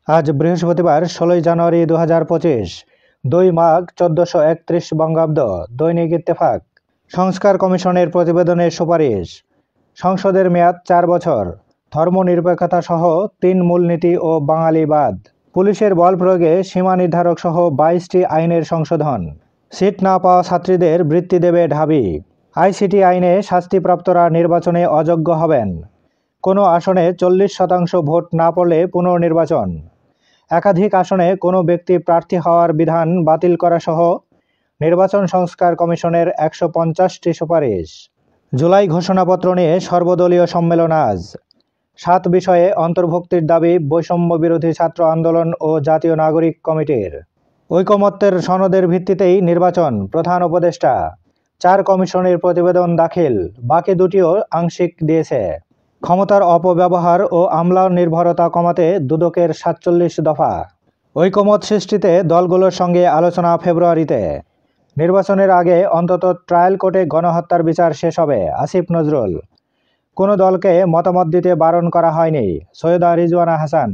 আজ বৃহস্পতিবার ১৬ জানুয়ারি ২০২৫, ২ মাঘ ১৪৩১ বঙ্গাব্দ। দৈনিক ইত্তেফাক। সংস্কার কমিশনের প্রতিবেদনের সুপারিশ। সংসদের মেয়াদ ৪ বছর। ধর্মনিরপেক্ষতা সহ ৩ মূলনীতি ও বাঙালিবাদ। পুলিশের বল প্রয়োগে সীমা নির্ধারক সহ ২২টি আইনের সংশোধন। সিট না পাওয়া ছাত্রীদের বৃত্তি দেবে ঢাবি। আইসিটি আইনে শাস্তিপ্রাপ্তরা নির্বাচনে অযোগ্য হবেন। কোনো আসনে ৪০% ভোট না পড়লে পুনর্নির্বাচন। একাধিক আসনে কোনো ব্যক্তি প্রার্থী হওয়ার বিধান বাতিল করা সহ নির্বাচন সংস্কার কমিশনের ১৫০টি সুপারিশ। জুলাই ঘোষণাপত্র নিয়ে সর্বদলীয় সম্মেলন আজ। ৭ বিষয়ে অন্তর্ভুক্তির দাবি বৈষম্য বিরোধী ছাত্র আন্দোলন ও জাতীয় নাগরিক কমিটির। ঐকমত্যের সনদের ভিত্তিতেই নির্বাচন, প্রধান উপদেষ্টা। ৪ কমিশনের প্রতিবেদন দাখিল, বাকি দুটিও আংশিক দিয়েছে। ক্ষমতার অপব্যবহার ও আমলা নির্ভরতা কমাতে দুদকের ৪৭ দফা। ঐকমত সৃষ্টিতে দলগুলোর সঙ্গে আলোচনা ফেব্রুয়ারিতে। নির্বাচনের আগে অন্তত ট্রায়াল কোর্টে গণহত্যার বিচার শেষ হবে, আসিফ নজরুল। কোনো দলকে মতামত দিতে বারণ করা হয়নি, সৈয়দা রিজওয়ানা হাসান।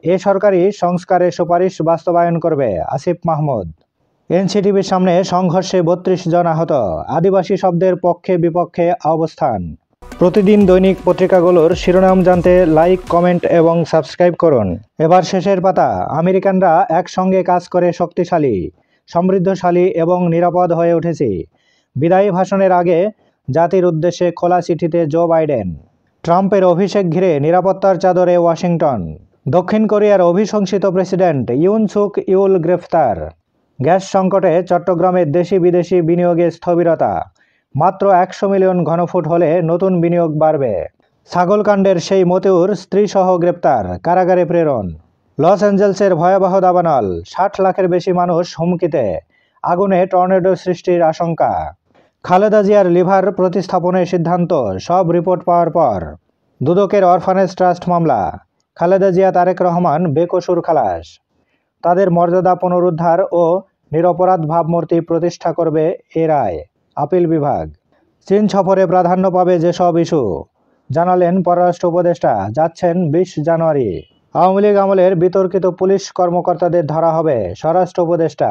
এ সরকারি সংস্কারের সুপারিশ বাস্তবায়ন করবে, আসিফ মাহমুদ। এনসিটিভির সামনে সংঘর্ষে ৩২ জন আহত, আদিবাসী শব্দের পক্ষে বিপক্ষে অবস্থান। প্রতিদিন দৈনিক পত্রিকাগুলোর শিরোনাম জানতে লাইক, কমেন্ট এবং সাবস্ক্রাইব করুন। এবার শেষের পাতা। আমেরিকানরা একসঙ্গে কাজ করে শক্তিশালী, সমৃদ্ধশালী এবং নিরাপদ হয়ে উঠেছি। বিদায়ী ভাষণের আগে জাতির উদ্দেশ্যে খোলা চিঠিতে জো বাইডেন। ট্রাম্পের অভিষেক ঘিরে নিরাপত্তার চাদরে ওয়াশিংটন। দক্ষিণ কোরিয়ার অভিশংসিত প্রেসিডেন্ট ইউন সুক ইউল গ্রেফতার। গ্যাস সংকটে চট্টগ্রামে দেশি বিদেশি বিনিয়োগে স্থবিরতা। মাত্র ১০০ মিলিয়ন ঘনফুট হলে নতুন বিনিয়োগ বাড়বে। ছাগলকাণ্ডের সেই মতিউর স্ত্রীসহ গ্রেপ্তার, কারাগারে প্রেরণ। লস অ্যাঞ্জেলসের ভয়াবহ দাবানল, ৬০ লাখের বেশি মানুষ হুমকিতে। আগুনে টর্নেডো সৃষ্টির আশঙ্কা। খালেদা জিয়ার লিভার প্রতিস্থাপনের সিদ্ধান্ত, সব রিপোর্ট পাওয়ার পর। দুদকের অরফানেজ ট্রাস্ট মামলা। খালেদা জিয়া, তারেক রহমান বেকসুর খালাস। তাদের মর্যাদা পুনরুদ্ধার ও নিরপরাধ ভাবমূর্তি প্রতিষ্ঠা করবে এ রায়, আপিল বিভাগ। চীন সফরে প্রাধান্য পাবে যেসব ইস্যু, জানালেন পররাষ্ট্র উপদেষ্টা। যাচ্ছেন ২০ জানুয়ারি। আওয়ামী লীগ আমলের বিতর্কিত পুলিশ কর্মকর্তাদের ধরা হবে, স্বরাষ্ট্র উপদেষ্টা।